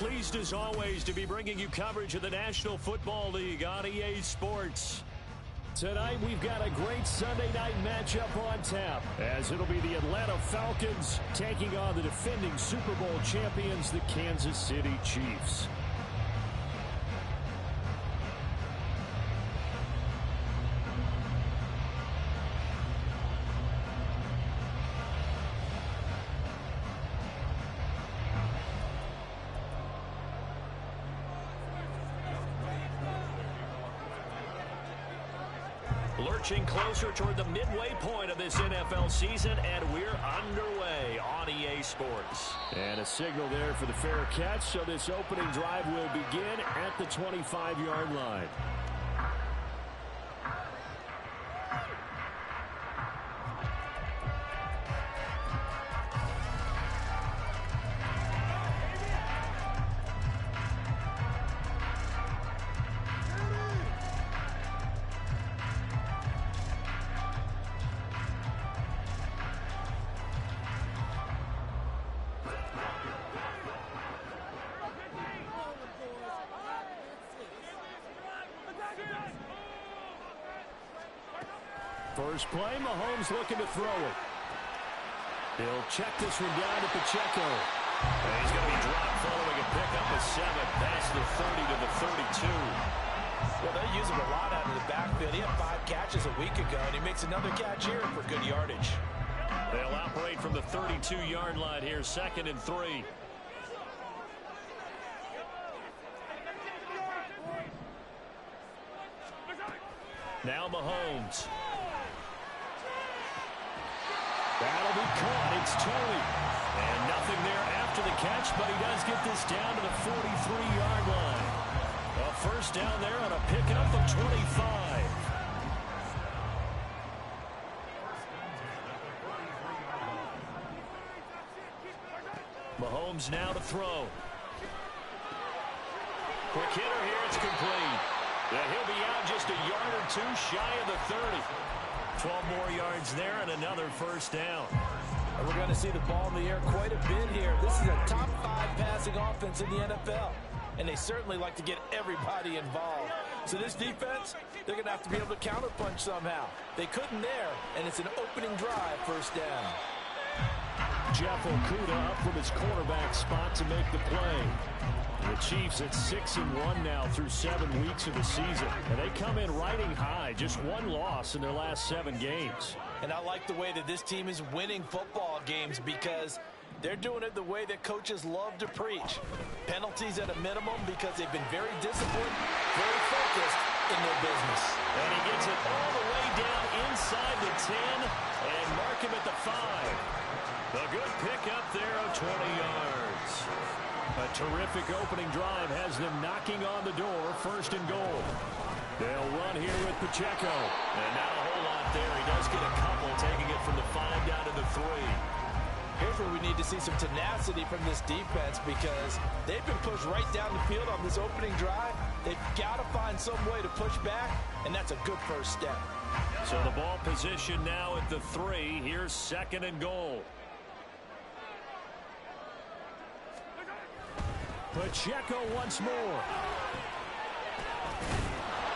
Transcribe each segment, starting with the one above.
pleased as always to be bringing you coverage of the National Football League on EA Sports. Tonight we've got a great Sunday night matchup on tap, as it'll be the Atlanta Falcons taking on the defending Super Bowl champions, the Kansas City Chiefs. Lurching closer toward the midway point of this NFL season, and we're underway on EA Sports. And a signal there for the fair catch, so this opening drive will begin at the 25-yard line. First play, Mahomes looking to throw it. He'll check this one down to Pacheco. And he's going to be dropped following a pickup of 7 past the 30 to the 32. Well, they use him a lot out of the backfield. He had 5 catches a week ago, and he makes another catch here for good yardage. They'll operate from the 32-yard line here, 2nd and 3. Now Mahomes. That'll be caught. It's Tony. And nothing there after the catch, but he does get this down to the 43-yard line. A first down there on a pickup of 25. Mahomes now to throw. Quick hitter here. It's complete. Yeah, he'll be out just a yard or 2 shy of the 30. 12 more yards there and another first down. And we're going to see the ball in the air quite a bit here. This is a top 5 passing offense in the NFL. And they certainly like to get everybody involved. So this defense, they're going to have to be able to counterpunch somehow. They couldn't there, and it's an opening drive, first down. Jeff Okudah up from his quarterback spot to make the play. The Chiefs at 6-1 now through 7 weeks of the season. And they come in riding high, just 1 loss in their last 7 games. And I like the way that this team is winning football games because they're doing it the way that coaches love to preach. Penalties at a minimum because they've been very disciplined, very focused in their business. And he gets it all the way down inside the 10 and mark him at the 5. A good pickup there of 20 yards. A terrific opening drive has them knocking on the door, 1st and goal. They'll run here with Pacheco. And not a whole lot there. He does get a couple, taking it from the 5 down to the 3. Here's where we need to see some tenacity from this defense because they've been pushed right down the field on this opening drive. They've got to find some way to push back, and that's a good first step. So the ball position now at the 3. Here's 2nd and goal. Pacheco once more.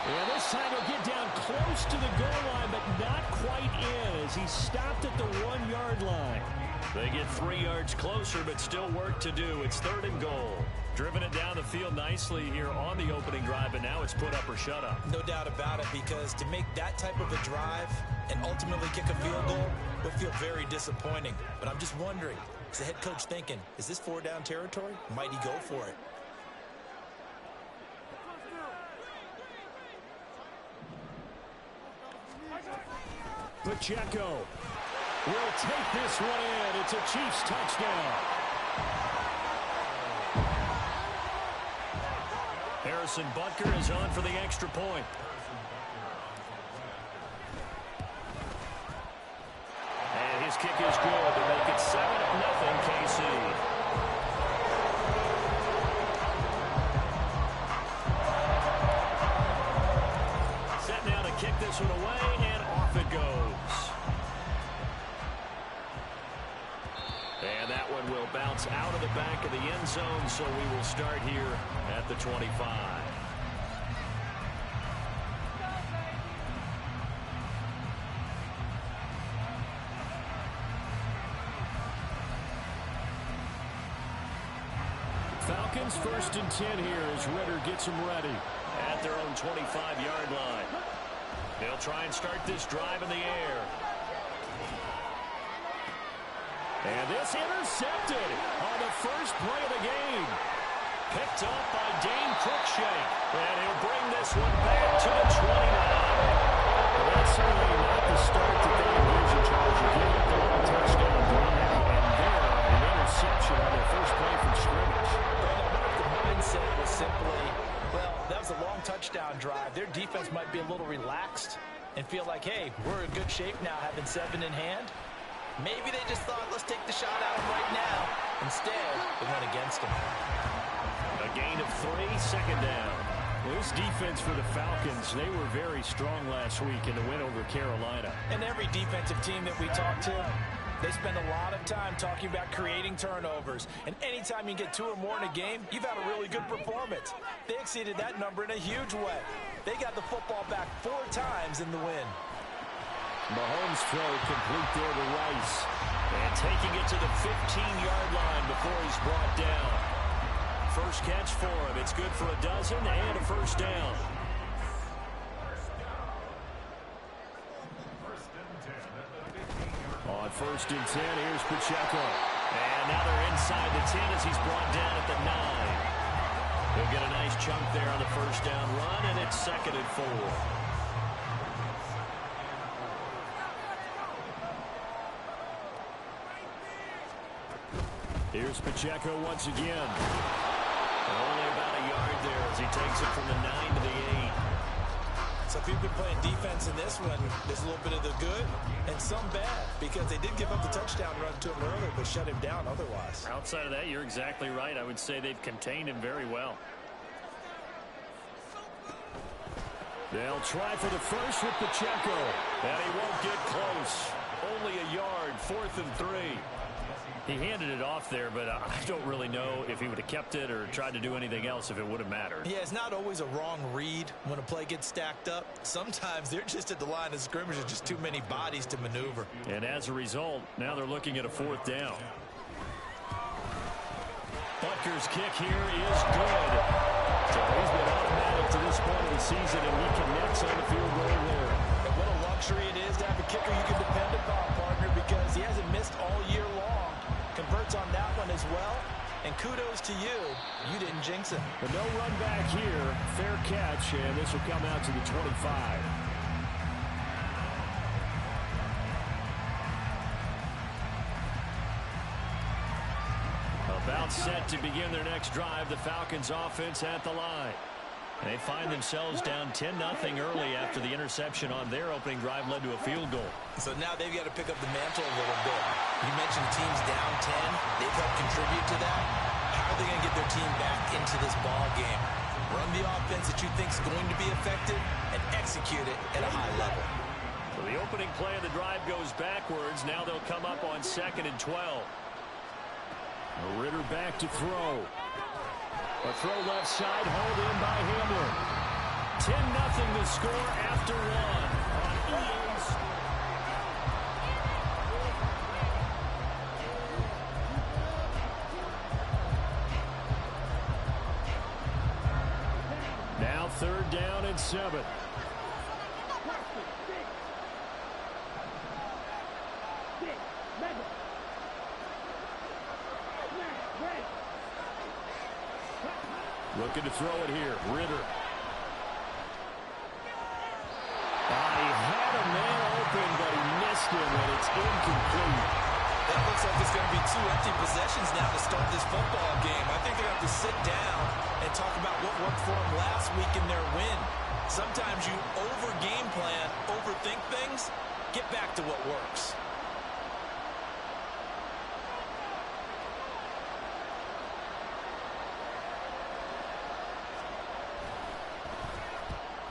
And this time he'll get down close to the goal line, but not quite in as he stopped at the 1-yard line. They get 3 yards closer, but still work to do. It's 3rd and goal. Driven it down the field nicely here on the opening drive, but now it's put up or shut up. No doubt about it, because to make that type of a drive and ultimately kick a field goal would feel very disappointing. But I'm just wondering, is the head coach thinking, is this 4-down territory? Might he go for it? Pacheco will take this one in. It's a Chiefs touchdown. Harrison Butker is on for the extra point. And his kick is good to make it 7-0 KC. Kick this one away, and off it goes. And that one will bounce out of the back of the end zone, so we will start here at the 25. Falcons 1st and 10 here as Ritter gets them ready at their own 25-yard line. They'll try and start this drive in the air. And this intercepted on the first play of the game. Picked up by Dane Cruikshank. And he'll bring this one back to the 29. Well, that's certainly not the start that they envisioned, Charles. You give up the long touchdown drive, and there, an interception on their first play from scrimmage. The mindset was simply, well, that was a long touchdown drive. Their defense might be a little relaxed and feel like, hey, we're in good shape now, having 7 in hand. Maybe they just thought, let's take the shot at him right now. Instead, they went against him. A gain of 3, second down. Well, this defense for the Falcons, they were very strong last week in the win over Carolina. And every defensive team that we talk to, they spend a lot of time talking about creating turnovers. And anytime you get 2 or more in a game, you've had a really good performance. They exceeded that number in a huge way. They got the football back 4 times in the win. Mahomes' throw complete there to Rice. And taking it to the 15-yard line before he's brought down. First catch for him. It's good for a dozen and a first down. On 1st and 10, here's Pacheco. And now they're inside the 10 as he's brought down at the 9. He'll get a nice chunk there on the first down run, and it's 2nd and 4. Here's Pacheco once again. Only about a yard there as he takes it from the 9 to the 8. So if you've been playing defense in this one, there's a little bit of the good and some bad, because they did give up the touchdown run to him earlier, but shut him down otherwise. Outside of that, you're exactly right. I would say they've contained him very well. They'll try for the first with Pacheco, and he won't get close. Only a yard, 4th and 3. He handed it off there, but I don't really know if he would have kept it or tried to do anything else if it would have mattered. Yeah, it's not always a wrong read when a play gets stacked up. Sometimes they're just at the line of scrimmage. There's just too many bodies to maneuver. And as a result, now they're looking at a 4th down. Butker's kick here is good. So he's been automatic to this point of the season, and he connects on the field goal there. And what a luxury it is to have a kicker you can depend upon, partner, because he hasn't missed all year long. Converts on that one as well. And kudos to you. You didn't jinx him. But no run back here. Fair catch, and this will come out to the 25. About set to begin their next drive. The Falcons offense at the line. They find themselves down 10-0 early after the interception on their opening drive led to a field goal. So now they've got to pick up the mantle a little bit. You mentioned teams down 10. They've helped contribute to that. How are they going to get their team back into this ball game? Run the offense that you think is going to be effective and execute it at a high level. So the opening play of the drive goes backwards. Now they'll come up on 2nd and 12. Ritter back to throw. A throw left side, hauled in by Hamlin. 10-0 the score after 1 on EA's. Now 3rd down and 7. Looking to throw it here. Ritter. He had a man open, but he missed him, and it's incomplete. That looks like it's going to be 2 empty possessions now to start this football game. I think they're going to have to sit down and talk about what worked for them last week in their win. Sometimes you over-game plan, overthink things. Get back to what works.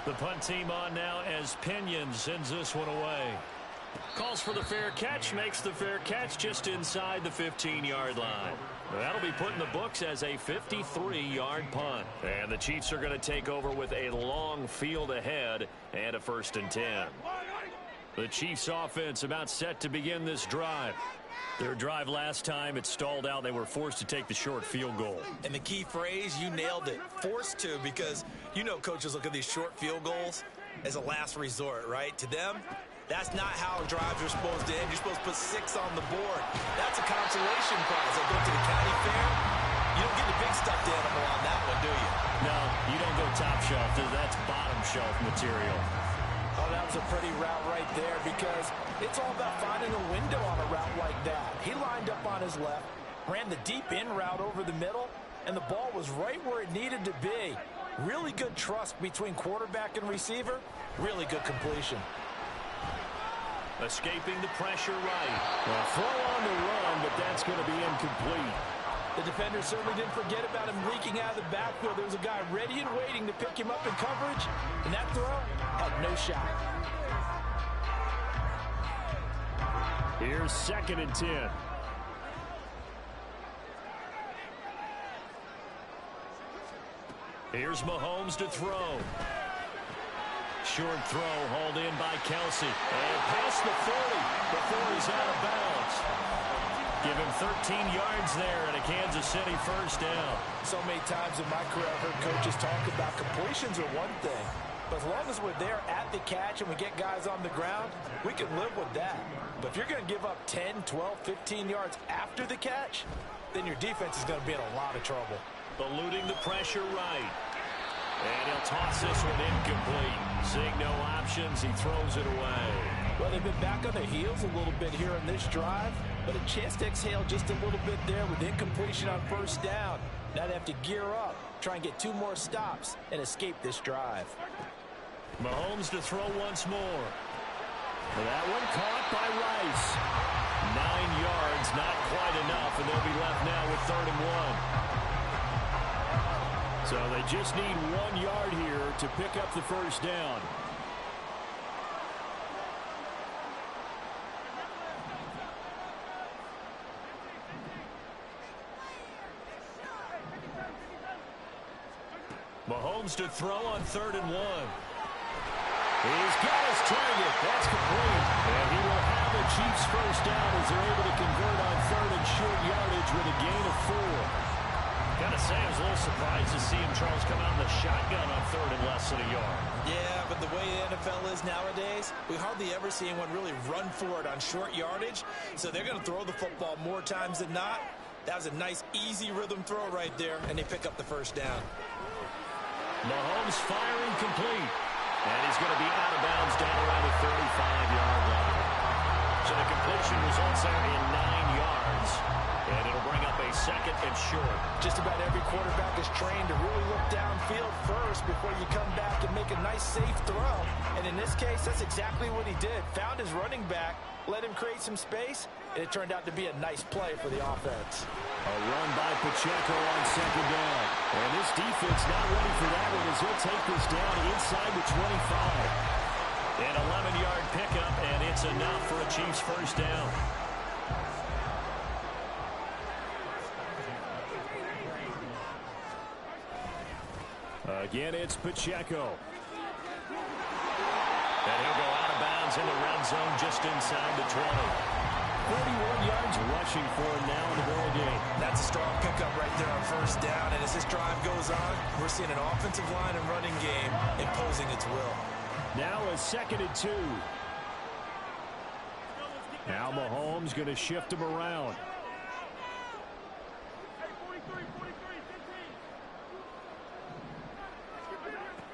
The punt team on now as Pinion sends this one away. Calls for the fair catch, makes the fair catch just inside the 15-yard line. That'll be put in the books as a 53-yard punt. And the Chiefs are going to take over with a long field ahead and a 1st and 10. The Chiefs offense about set to begin this drive. Their drive last time, it stalled out. They were forced to take the short field goal. And the key phrase, you nailed it, forced to, because you know coaches look at these short field goals as a last resort, right? To them, that's not how drives are supposed to end. You're supposed to put 6 on the board. That's a consolation prize. They go to the county fair. You don't get the big stuffed animal on that one, do you? No, you don't go top shelf. That's bottom shelf material. Oh, that was a pretty route right there, because it's all about finding a window on a route like that. He lined up on his left, ran the deep in route over the middle, and the ball was right where it needed to be. Really good trust between quarterback and receiver. Really good completion. Escaping the pressure right. Well, throw on the run, but that's going to be incomplete. The defender certainly didn't forget about him leaking out of the backfield. There was a guy ready and waiting to pick him up in coverage, and that throw had no shot. Here's 2nd and 10. Here's Mahomes to throw. Short throw hauled in by Kelsey. And past the 40 before he's out of bounds. Give him 13 yards there and a Kansas City 1st down. So many times in my career I've heard coaches talk about completions are one thing. But as long as we're there at the catch and we get guys on the ground, we can live with that. But if you're going to give up 10, 12, 15 yards after the catch, then your defense is going to be in a lot of trouble. Eluding the pressure right. And he'll toss this one incomplete. Seeing no options, he throws it away. Well, they've been back on their heels a little bit here on this drive, but a chance to exhale just a little bit there with incompletion on 1st down. Now they have to gear up, try and get 2 more stops, and escape this drive. Mahomes to throw once more. That one caught by Rice. 9 yards, not quite enough, and they'll be left now with 3rd and 1. So they just need 1 yard here to pick up the 1st down. Mahomes to throw on 3rd and 1. He's got his target. That's complete. And he will have a Chiefs 1st down as they're able to convert on 3rd and short yardage with a gain of 4. Gotta say, I was a little surprised to see him, Charles, come out in the shotgun on 3rd and less than a yard. Yeah, but the way the NFL is nowadays, we hardly ever see anyone really run for it on short yardage. So they're going to throw the football more times than not. That was a nice, easy rhythm throw right there, and they pick up the 1st down. Mahomes firing complete. And he's going to be out of bounds down around the 35-yard line. So the completion results there in 9 yards. And it'll bring up a 2nd and short. Just about every quarterback is trained to really look downfield first before you come back and make a nice, safe throw. And in this case, that's exactly what he did. Found his running back, let him create some space, and it turned out to be a nice play for the offense. A run by Pacheco on 2nd down. And this defense not ready for that one as he'll take this down inside the 25. An 11-yard pickup, and it's enough for a Chiefs 1st down. Again, it's Pacheco. And he'll go out of bounds in the red zone just inside the 20. 41 yards rushing for him now in the ball game. That's a strong pickup right there on 1st down. And as this drive goes on, we're seeing an offensive line and running game imposing its will. Now a 2nd and 2. Now Mahomes going to shift him around.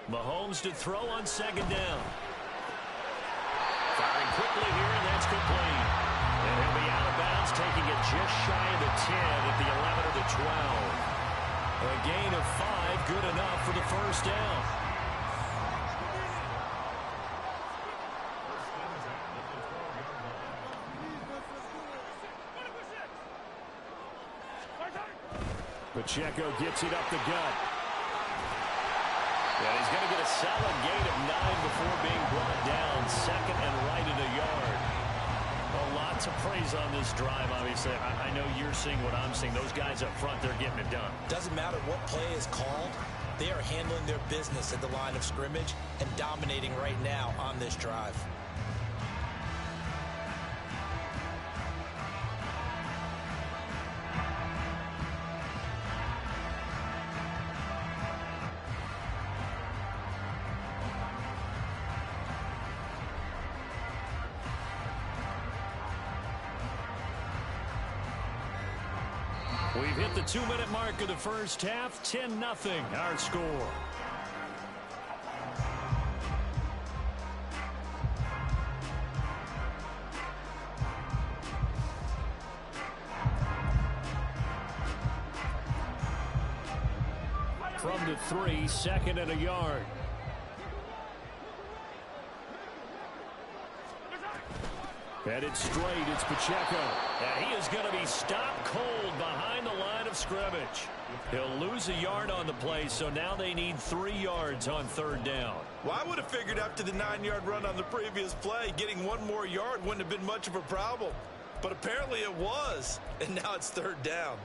Mahomes to throw on 2nd down. Firing quickly here, and that's complete. And he'll be out of bounds, taking it just shy of the 10 at the 11 or the 12. A gain of 5, good enough for the 1st down. Pacheco gets it up the gut. And he's going to get a solid gain of 9 before being brought down. 2nd and right at a yard. Lots of praise on this drive, obviously. I know you're seeing what I'm seeing. Those guys up front, they're getting it done. Doesn't matter what play is called. They are handling their business at the line of scrimmage and dominating right now on this drive. We've hit the 2-minute mark of the first half. 10-0 our score. From the 3, 2nd and a yard. Headed straight, it's Pacheco. And he is going to be stopped cold behind the line of scrimmage. He'll lose a yard on the play, so now they need 3 yards on 3rd down. Well, I would have figured after the 9-yard run on the previous play, getting 1 more yard wouldn't have been much of a problem. But apparently it was, and now it's 3rd down.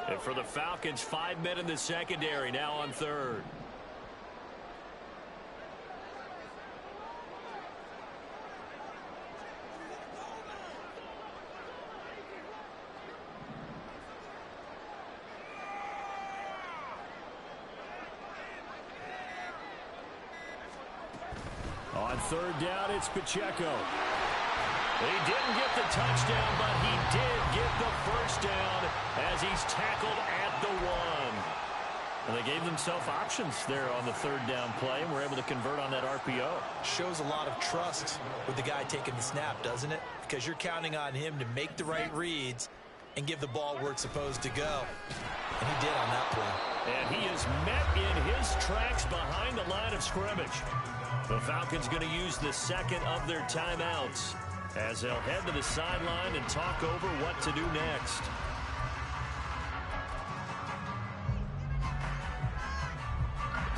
And for the Falcons, 5 men in the secondary, now on 3rd. On 3rd down, it's Pacheco. He didn't get the touchdown, but he did get the first down as he's tackled at the 1. And they gave themselves options there on the 3rd down play, and were able to convert on that RPO. Shows a lot of trust with the guy taking the snap, doesn't it? Because you're counting on him to make the right reads and give the ball where it's supposed to go. And he did on that play. And he is met in his tracks behind the line of scrimmage. The Falcons going to use the 2nd of their timeouts as they'll head to the sideline and talk over what to do next.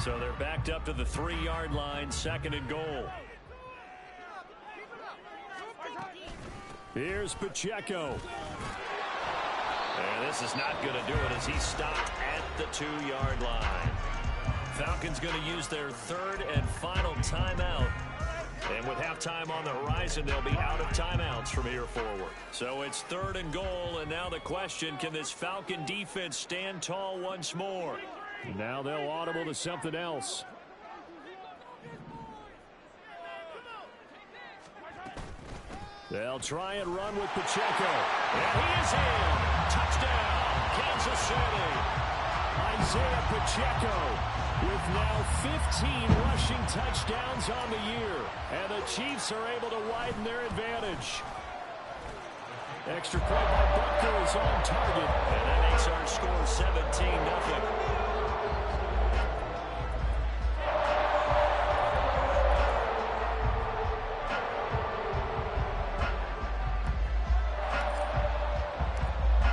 So they're backed up to the 3-yard line, 2nd and goal. Here's Pacheco. And this is not going to do it as he's stopped at the 2-yard line. Falcons going to use their 3rd and final timeout. And with halftime on the horizon, they'll be out of timeouts from here forward. So it's 3rd and goal, and now the question, can this Falcon defense stand tall once more? Now they'll audible to something else. They'll try and run with Pacheco. And he is in. Touchdown, Kansas City. Isaiah Pacheco with now 15 rushing touchdowns on the year. And the Chiefs are able to widen their advantage. Extra point by Butker is on target. And that makes our score 17-0.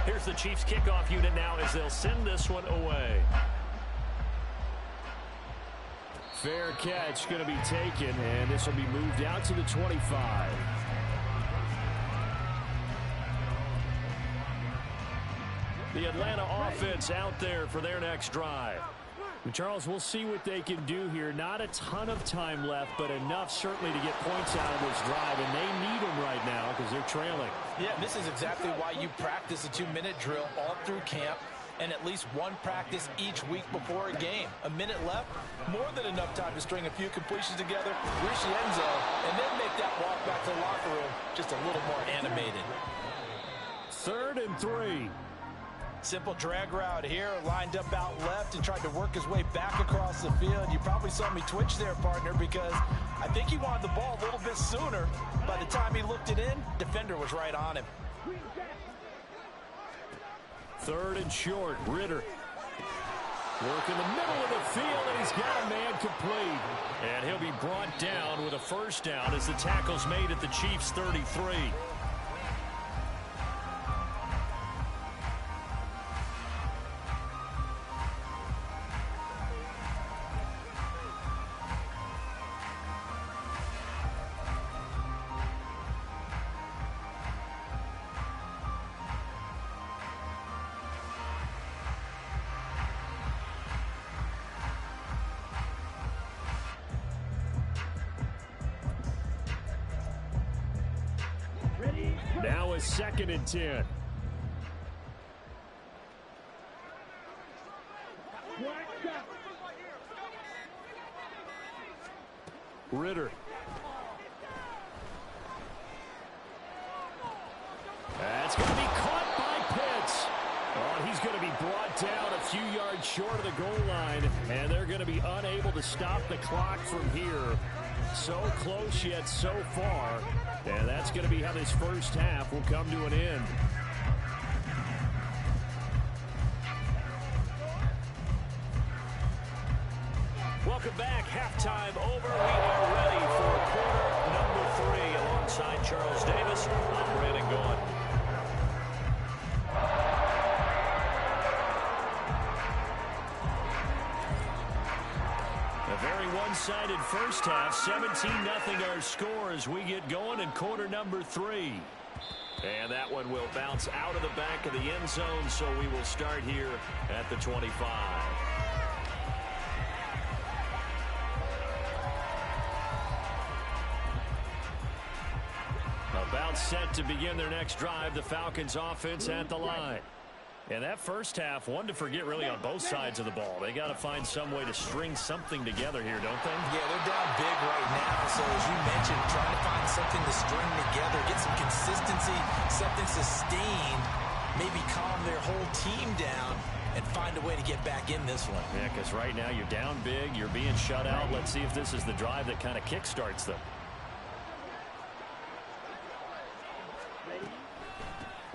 Here's the Chiefs kickoff unit now as they'll send this one away. Fair catch going to be taken, and this will be moved out to the 25. The Atlanta offense out there for their next drive. And Charles, we'll see what they can do here. Not a ton of time left, but enough certainly to get points out of this drive, and they need them right now because they're trailing. Yeah, this is exactly why you practice a 2-minute drill all through camp, and at least one practice each week before a game. A minute left, more than enough time to string a few completions together, reach the end zone, and then make that walk back to the locker room just a little more animated. 3rd and 3. Simple drag route here, lined up out left and tried to work his way back across the field. You probably saw me twitch there, partner, because I think he wanted the ball a little bit sooner. By the time he looked it in, defender was right on him. 3rd and short, Ritter. Work in the middle of the field, and he's got a man complete. And he'll be brought down with a first down as the tackle's made at the Chiefs' 33. 2nd and 10. Ritter. That's going to be caught by Pitts. Oh, he's going to be brought down a few yards short of the goal line, and they're going to be unable to stop the clock from here. So close yet so far, and that's going to be how this first half will come to an end. Welcome back. Halftime over. We are ready for quarter number 3. Alongside Charles Davis, I'm Brandon Gaughan. A very one-sided first half. 17-0 our score as we get going in quarter number 3. And that one will bounce out of the back of the end zone, so we will start here at the 25. About set to begin their next drive, the Falcons offense at the line. And that first half, one to forget really on both sides of the ball. They got to find some way to string something together here, don't they? Yeah, they're down big right now. So as you mentioned, trying to find something to string together, get some consistency, something sustained, maybe calm their whole team down and find a way to get back in this one. Yeah, because right now you're down big, you're being shut out. Let's see if this is the drive that kind of kickstarts them.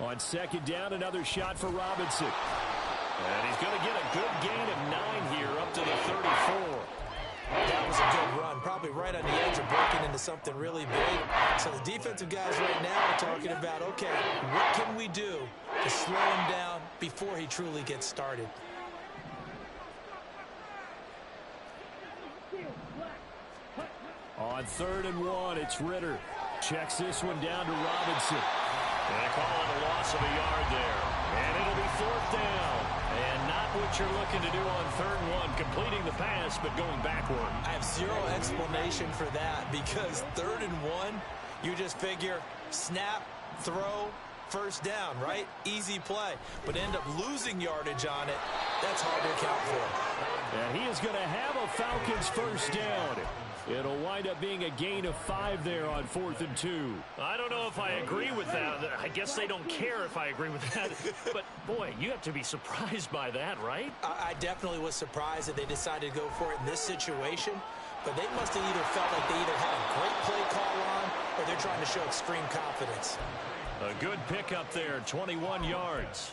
On 2nd down, another shot for Robinson. And he's going to get a good gain of 9 here up to the 34. That was a good run, probably right on the edge of breaking into something really big. So the defensive guys right now are talking about, okay, what can we do to slow him down before he truly gets started? On 3rd and 1, it's Ritter. Checks this one down to Robinson. And they call it a loss of a yard there. And it'll be 4th down. And not what you're looking to do on 3rd and 1, completing the pass, but going backward. I have zero explanation for that because 3rd and 1, you just figure snap, throw, first down, right? Easy play. But end up losing yardage on it. That's hard to account for. And he is going to have a Falcons first down. It'll wind up being a gain of 5 there on 4th and 2. I don't know if I agree with that. I guess they don't care if I agree with that. But, boy, you have to be surprised by that, right? I definitely was surprised that they decided to go for it in this situation. But they must have either felt like they either had a great play call on or they're trying to show extreme confidence. A good pickup there, 21 yards.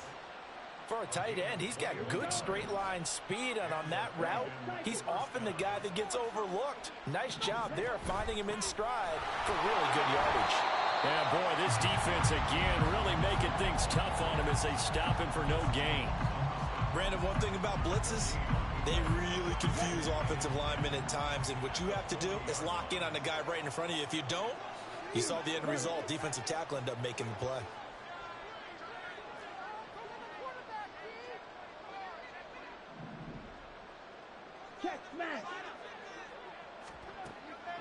For a tight end, he's got good straight line speed, and on that route, he's often the guy that gets overlooked. Nice job there finding him in stride for really good yardage. Yeah, boy, this defense again really making things tough on him as they stop him for no gain. Brandon, one thing about blitzes, they really confuse offensive linemen at times, and what you have to do is lock in on the guy right in front of you. If you don't, you saw the end result. Defensive tackle ended up making the play.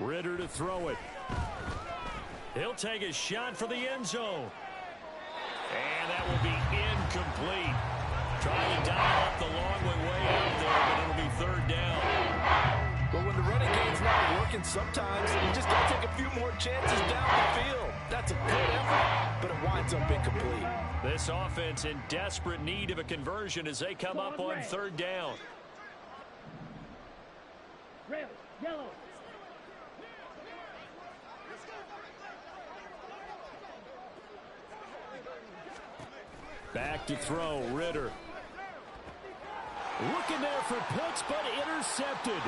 Ritter to throw it. He'll take a shot for the end zone. And that will be incomplete. Trying to dial up the long way out there, but it'll be 3rd down. But when the running game's not working, sometimes you just got to take a few more chances down the field. That's a good effort, but it winds up incomplete. This offense in desperate need of a conversion as they come up on 3rd down. Red, yellow. Back to throw, Ritter. Looking there for Pitts, but intercepted.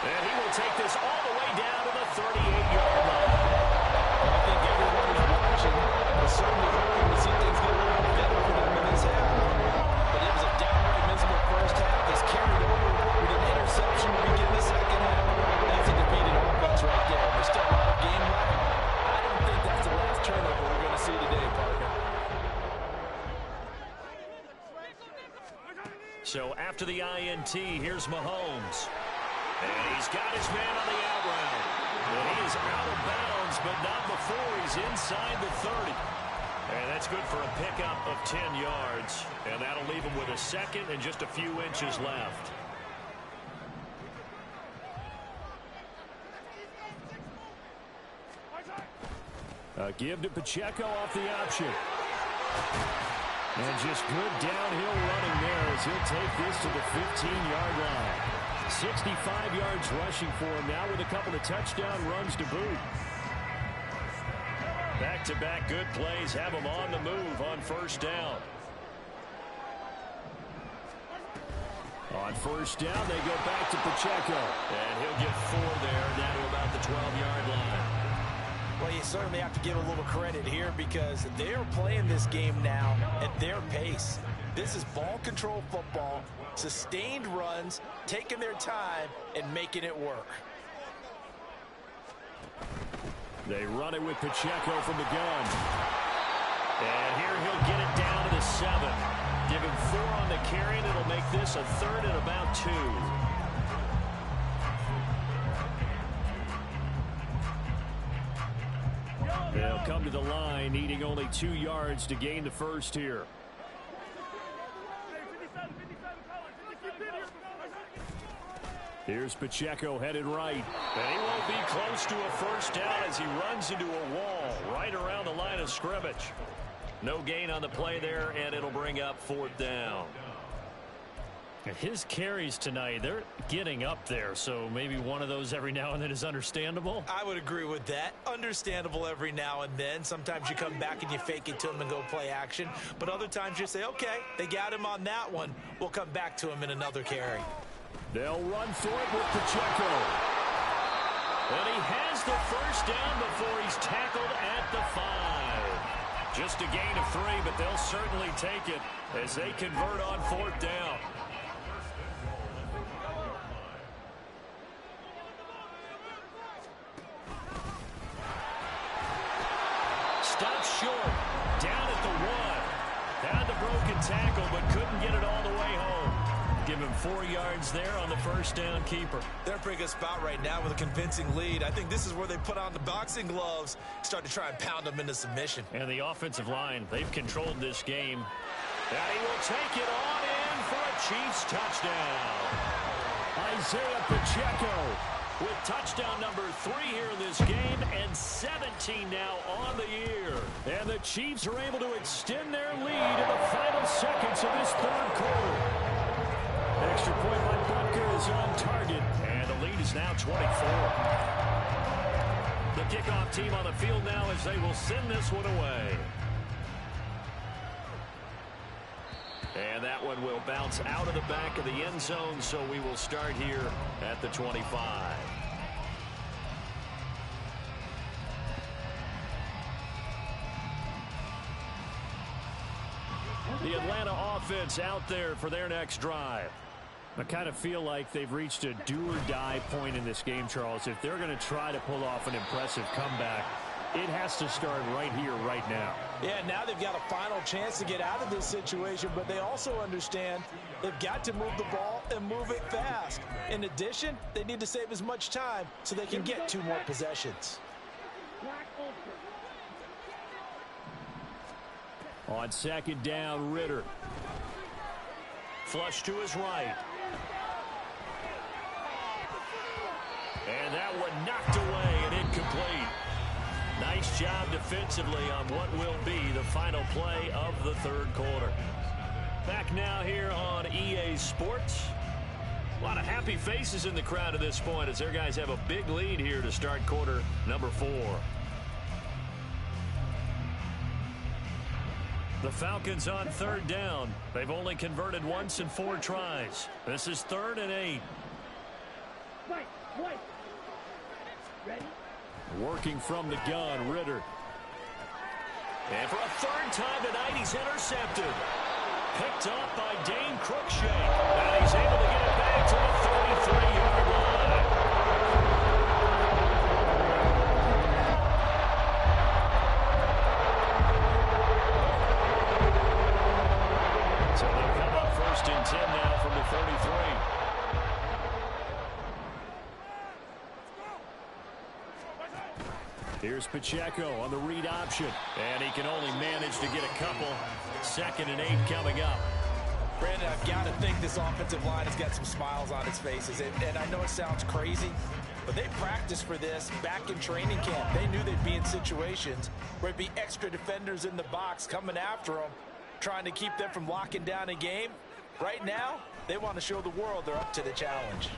And he will take this all the way down to the 38-yard line. I think everyone is watching. We're certainly hoping to see things get a little bit better for them in this half. But it was a downright miserable first half that's carried over with an interception to begin the second half. That's a defeated offense right there. There's still a lot of game left. I don't think that's the last turnover we're going to see today, partner. So after the INT, here's Mahomes. And he's got his man on the out route. And he is out of bounds, but not before he's inside the 30. And that's good for a pickup of 10 yards. And that'll leave him with a second and just a few inches left. A give to Pacheco off the option. And just good downhill running there as he'll take this to the 15-yard line. 65 yards rushing for him now with a couple of touchdown runs to boot. Back-to-back good plays have him on the move on first down. On first down, they go back to Pacheco. And he'll get 4 there, down to about the 12-yard line. Well, you certainly have to give a little credit here because they're playing this game now at their pace. This is ball control football, sustained runs, taking their time, and making it work. They run it with Pacheco from the gun. And here he'll get it down to the 7. Give him 4 on the carry, and it'll make this a 3rd and about 2. They'll come to the line, needing only 2 yards to gain the first here. Here's Pacheco headed right. And he won't be close to a first down as he runs into a wall right around the line of scrimmage. No gain on the play there, and it'll bring up 4th down. His carries tonight, they're getting up there, so maybe one of those every now and then is understandable. I would agree with that. Understandable every now and then. Sometimes you come back and you fake it to him and go play action. But other times you say, okay, they got him on that one. We'll come back to him in another carry. They'll run for it with Pacheco. And he has the first down before he's tackled at the 5. Just a gain of 3, but they'll certainly take it as they convert on 4th down. Stopped short, down at the 1. Had the broken tackle, but couldn't get it all the way home. Give him 4 yards there on the first down keeper. They're in a pretty good spot right now with a convincing lead. I think this is where they put on the boxing gloves, start to try and pound them into submission. And the offensive line, they've controlled this game. And he will take it on in for a Chiefs touchdown. Isaiah Pacheco with touchdown number 3 here in this game, and 17 now on the year. And the Chiefs are able to extend their lead in the final seconds of this 3rd quarter. Extra point by Butker is on target, and the lead is now 24. The kickoff team on the field now as they will send this one away. And that one will bounce out of the back of the end zone, so we will start here at the 25. The Atlanta offense out there for their next drive. I kind of feel like they've reached a do-or-die point in this game, Charles. If they're going to try to pull off an impressive comeback, it has to start right here, right now. Yeah, now they've got a final chance to get out of this situation, but they also understand they've got to move the ball and move it fast. In addition, they need to save as much time so they can get 2 more possessions. On second down, Ritter. Flush to his right. And that one knocked away and incomplete. Nice job defensively on what will be the final play of the 3rd quarter. Back now here on EA Sports. A lot of happy faces in the crowd at this point as their guys have a big lead here to start quarter number 4. The Falcons on 3rd down. They've only converted once in 4 tries. This is 3rd and 8. Right. Ready? Working from the gun, Ritter. And for a 3rd time tonight, he's intercepted. Picked up by Dane Cruikshank. And he's able to get it back to the 33-yard line. So they'll come up 1st and 10 now from the 33. Here's Pacheco on the read option. And he can only manage to get a couple. 2nd and 8 coming up. Brandon, I've got to think this offensive line has got some smiles on its faces. And I know it sounds crazy, but they practiced for this back in training camp. They knew they'd be in situations where there'd be extra defenders in the box coming after them, trying to keep them from locking down a game. Right now, they want to show the world they're up to the challenge.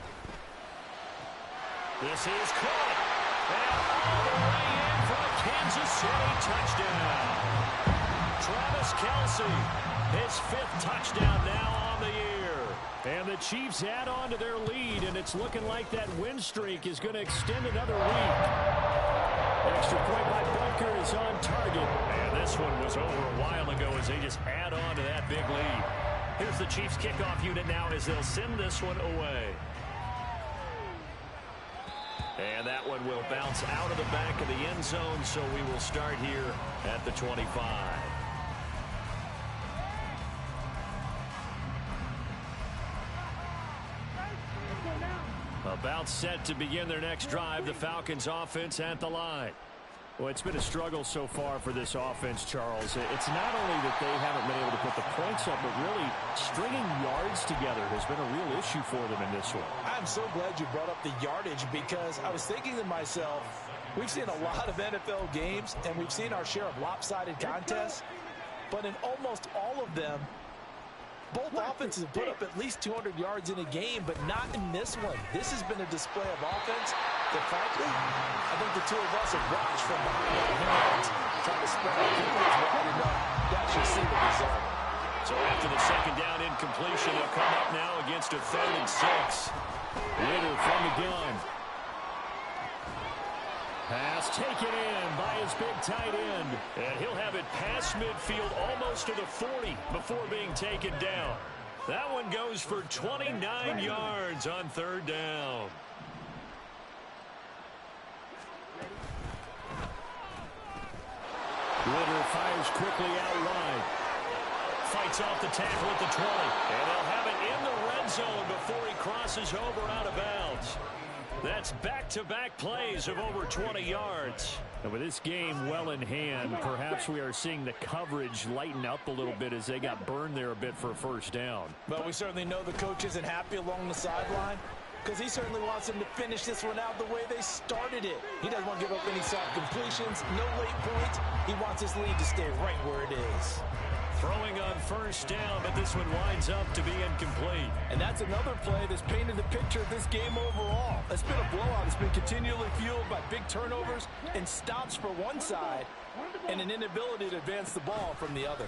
This is caught. And all the way in for a Kansas City touchdown. Travis Kelce, his 5th touchdown now on the year. And the Chiefs add on to their lead, and it's looking like that win streak is going to extend another week. Extra point by Bunker is on target. And this one was over a while ago as they just add on to that big lead. Here's the Chiefs kickoff unit now as they'll send this one away. And that one will bounce out of the back of the end zone, so we will start here at the 25. About set to begin their next drive, the Falcons offense at the line. Well, it's been a struggle so far for this offense, Charles. It's not only that they haven't been able to put the points up, but really stringing yards together has been a real issue for them in this one. I'm so glad you brought up the yardage because I was thinking to myself, we've seen a lot of NFL games and we've seen our share of lopsided contests, but in almost all of them, both offenses have put up at least 200 yards in a game, but not in this one. This has been a display of offense that, frankly, I think the two of us have watched from behind our hands, trying to spread our defense wide enough to actually see the result. So after the 2nd down incompletion, they'll come up now against a 3rd and 6. Ritter from the gun. Pass taken in by his big tight end. And he'll have it past midfield almost to the 40 before being taken down. That one goes for 29 yards on 3rd down. Ritter fires quickly out wide. Fights off the tackle at the 20. And they'll have it in the red zone before he crosses over out of bounds. That's back-to-back plays of over 20 yards. And with this game well in hand, perhaps we are seeing the coverage lighten up a little bit as they got burned there a bit for a 1st down. But we certainly know the coach isn't happy along the sideline because he certainly wants them to finish this one out the way they started it. He doesn't want to give up any soft completions, no late points. He wants his lead to stay right where it is. Throwing on 1st down, but this one winds up to be incomplete. And that's another play that's painted the picture of this game overall. It's been a blowout. It's been continually fueled by big turnovers and stops for one side and an inability to advance the ball from the other.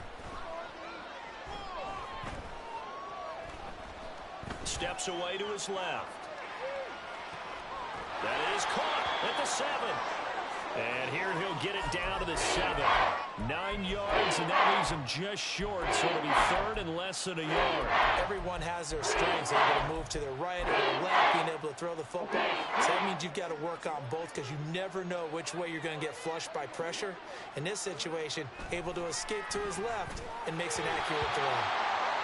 Steps away to his left. That is caught at the 7. And here he'll get it down to the 7. 9 yards, and that leaves him just short, so it'll be 3rd and less than a yard. Everyone has their strengths. They're able to move to their right or their left, being able to throw the football. So that means you've got to work on both because you never know which way you're going to get flushed by pressure. In this situation, able to escape to his left and makes an accurate throw.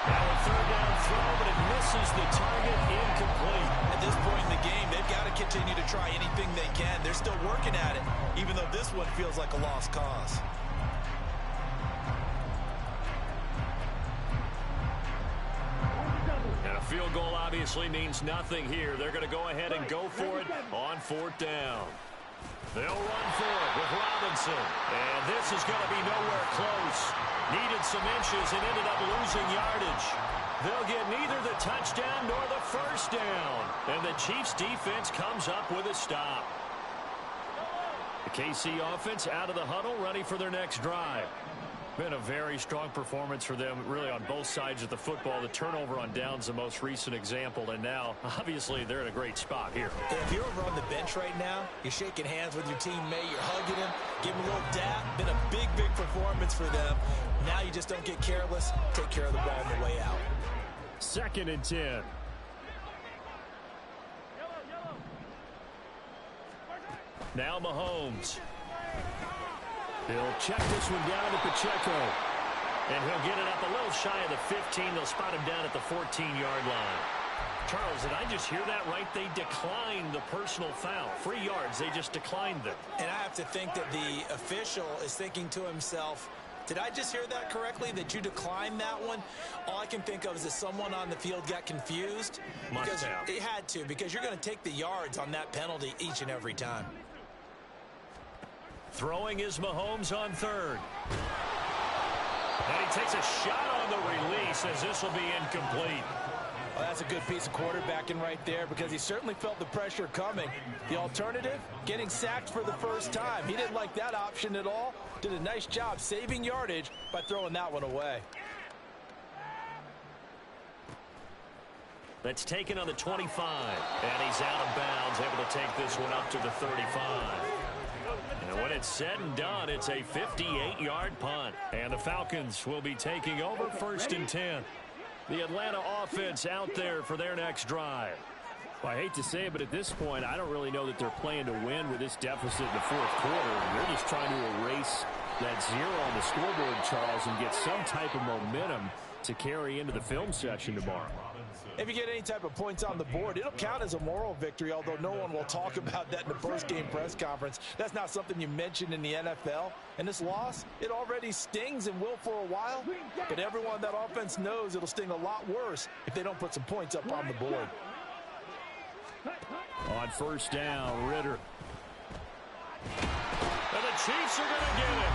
Now a 3rd down throw, but it misses the target, incomplete. At this point in the game, they've got to continue to try anything they can. They're still working at it, even though this one feels like a lost cause. And a field goal obviously means nothing here. They're going to go ahead and go for it on 4th down. They'll run for it with Robinson. And this is going to be nowhere close. Needed some inches and ended up losing yardage. They'll get neither the touchdown nor the 1st down. And the Chiefs defense comes up with a stop. The KC offense out of the huddle, ready for their next drive. Been a very strong performance for them, really, on both sides of the football. The turnover on downs, the most recent example, and now, obviously, they're in a great spot here. If you're over on the bench right now, you're shaking hands with your teammate, you're hugging him, give him a little dap. Been a big, big performance for them. Now you just don't get careless. Take care of the ball on the way out. 2nd and 10. Now Mahomes. He'll check this one down to Pacheco. And he'll get it up a little shy of the 15. They'll spot him down at the 14-yard line. Charles, did I just hear that right? They declined the personal foul. 3 yards, they just declined them. And I have to think that the official is thinking to himself, did I just hear that correctly, that you declined that one? All I can think of is that someone on the field got confused. Must have. It had to, because you're going to take the yards on that penalty each and every time. Throwing is Mahomes on third. And he takes a shot on the release as this will be incomplete. Well, that's a good piece of quarterbacking right there because he certainly felt the pressure coming. The alternative, getting sacked for the first time. He didn't like that option at all. Did a nice job saving yardage by throwing that one away. That's taken on the 25. And he's out of bounds, able to take this one up to the 35. And when it's said and done, it's a 58-yard punt. And the Falcons will be taking over 1st and 10. The Atlanta offense out there for their next drive. Well, I hate to say it, but at this point, I don't really know that they're playing to win with this deficit in the 4th quarter. They're just trying to erase that 0 on the scoreboard, Charles, and get some type of momentum to carry into the film session tomorrow. If you get any type of points on the board, it'll count as a moral victory, although no one will talk about that in the post-game press conference. That's not something you mentioned in the NFL. And this loss, it already stings and will for a while. But everyone on that offense knows it'll sting a lot worse if they don't put some points up on the board. On 1st down, Ritter. And the Chiefs are going to get it.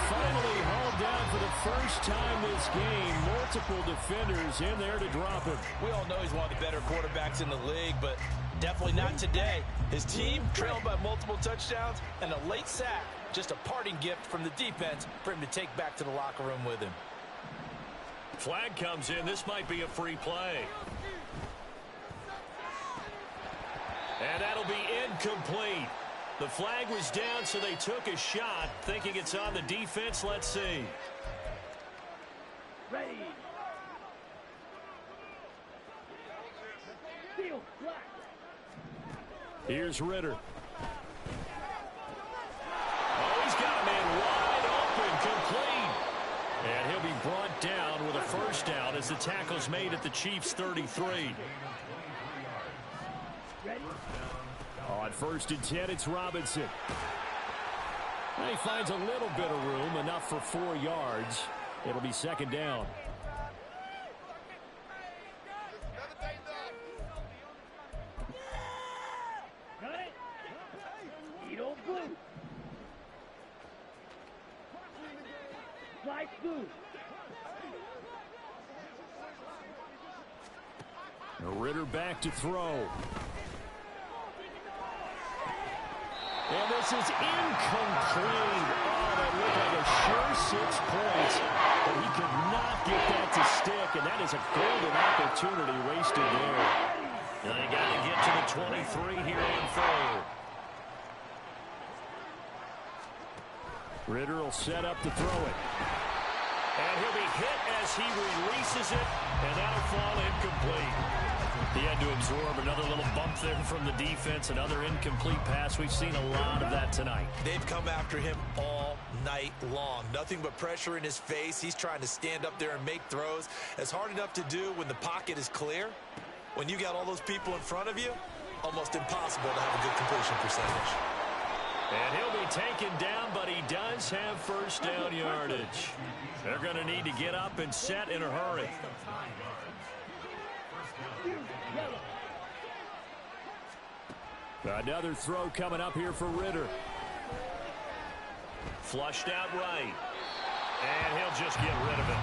Finally hauled down for the first time this game. Multiple defenders in there to drop him. We all know he's one of the better quarterbacks in the league, but definitely not today. His team trailed by multiple touchdowns and a late sack. Just a parting gift from the defense for him to take back to the locker room with him. Flag comes in. This might be a free play. And that'll be incomplete. The flag was down, so they took a shot, thinking it's on the defense. Let's see. Ready. Field flag. Here's Ritter. Oh, he's got a man wide open, complete. And he'll be brought down with a 1st down as the tackle's made at the Chiefs' 33. Ready. On 1st and 10, it's Robinson. And he finds a little bit of room, enough for 4 yards. It'll be 2nd down. Got it. Edo blue. Fly blue. Ritter back to throw. And this is incomplete. Oh, that looked like a sure 6 points. But he could not get that to stick, and that is a golden opportunity wasted there. And they got to get to the 23 here on 3rd. Ritter will set up to throw it. And he'll be hit as he releases it, and that'll fall incomplete. He had to absorb another little bump there from the defense, another incomplete pass. We've seen a lot of that tonight. They've come after him all night long. Nothing but pressure in his face. He's trying to stand up there and make throws. It's hard enough to do when the pocket is clear. When you got all those people in front of you, almost impossible to have a good completion percentage. And he'll be taken down, but he does have 1st down yardage. They're going to need to get up and set in a hurry. Another throw coming up here for Ritter. Flushed out right. And he'll just get rid of it.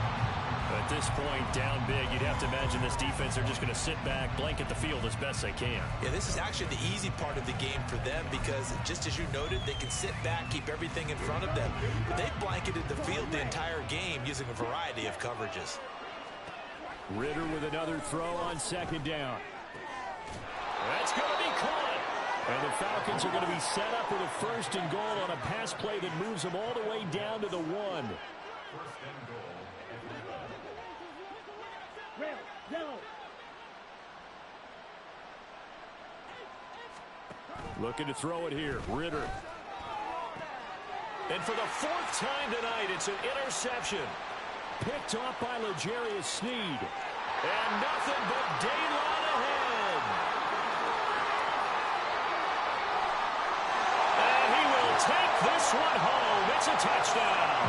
At this point, down big, you'd have to imagine this defense are just going to sit back, blanket the field as best they can. Yeah, this is actually the easy part of the game for them because, just as you noted, they can sit back, keep everything in front of them. But they've blanketed the field the entire game using a variety of coverages. Ritter with another throw on 2nd down. That's going to be caught. And the Falcons are going to be set up with a 1st and goal on a pass play that moves them all the way down to the 1. Looking to throw it here. Ritter. And for the 4th time tonight, it's an interception. Picked off by L'Jarius Sneed. And nothing but daylight ahead. And he will take this one home. It's a touchdown.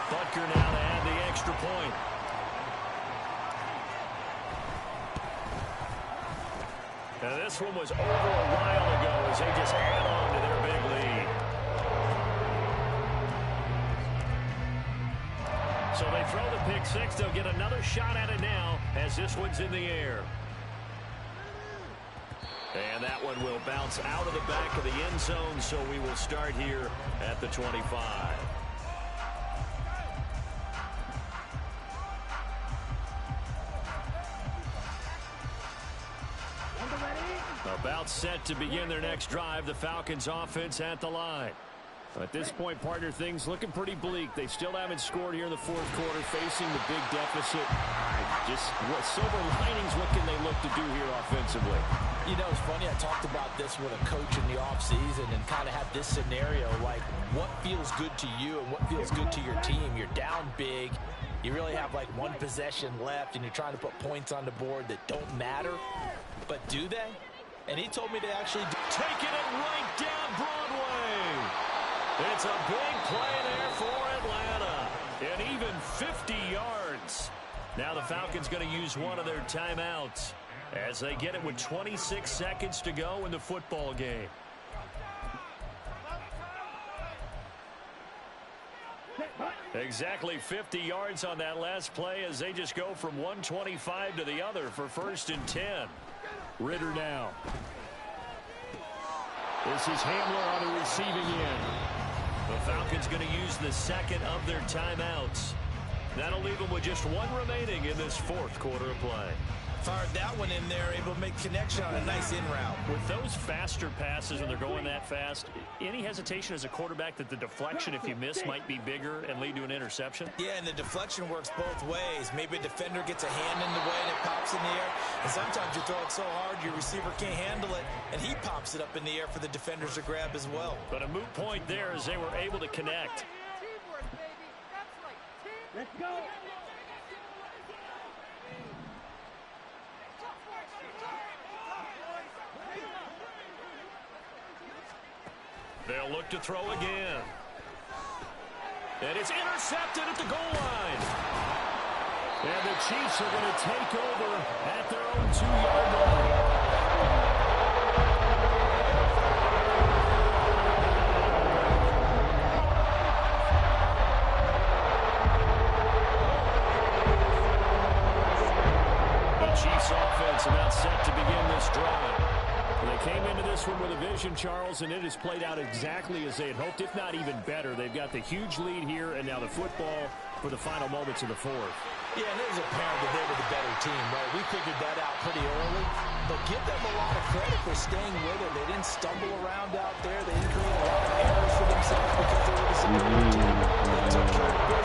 Butker now to add the extra point. Now this one was over a while ago as they just add on to their big lead. So they throw the pick six. They'll get another shot at it now as this one's in the air. And that one will bounce out of the back of the end zone, so we will start here at the 25. About set to begin their next drive, the Falcons offense at the line. At this point, partner, things looking pretty bleak. They still haven't scored here in the fourth quarter, facing the big deficit. Just what silver linings, what can they look to do here offensively? You know, it's funny, I talked about this with a coach in the offseason and kind of had this scenario, like what feels good to you and what feels good to your team. You're down big. You really have like one possession left, and you're trying to put points on the board that don't matter. But do they? And he told me they actually do. Taking it right down Broadway. It's a big play there for Atlanta. And even 50 yards. Now the Falcons going to use one of their timeouts as they get it with 26 seconds to go in the football game. Exactly 50 yards on that last play as they just go from 125 to the other for 1st and 10. Ritter now. This is Hamler on the receiving end. The Falcons going to use the second of their timeouts. That'll leave them with just one remaining in this fourth quarter of play. Fired that one in there, able to make connection on a nice in route. With those faster passes and they're going that fast, any hesitation as a quarterback that the deflection, if you miss, might be bigger and lead to an interception? Yeah, and the deflection works both ways. Maybe a defender gets a hand in the way and it pops in the air. And sometimes you throw it so hard your receiver can't handle it, and he pops it up in the air for the defenders to grab as well. But a moot point there as they were able to connect. Let's go. They'll look to throw again. And it's intercepted at the goal line. And the Chiefs are going to take over at their own 2-yard line. The Chiefs offense about set to begin this drive. They came into this one with a vision, Charles, and it has played out exactly as they had hoped, if not even better. They've got the huge lead here, and now the football for the final moments of the fourth. Yeah, and it was apparent that they were the better team, right? We figured that out pretty early, but give them a lot of credit for staying with it. They didn't stumble around out there. They didn't create a lot of errors for themselves because they were the superior team. They took care of business.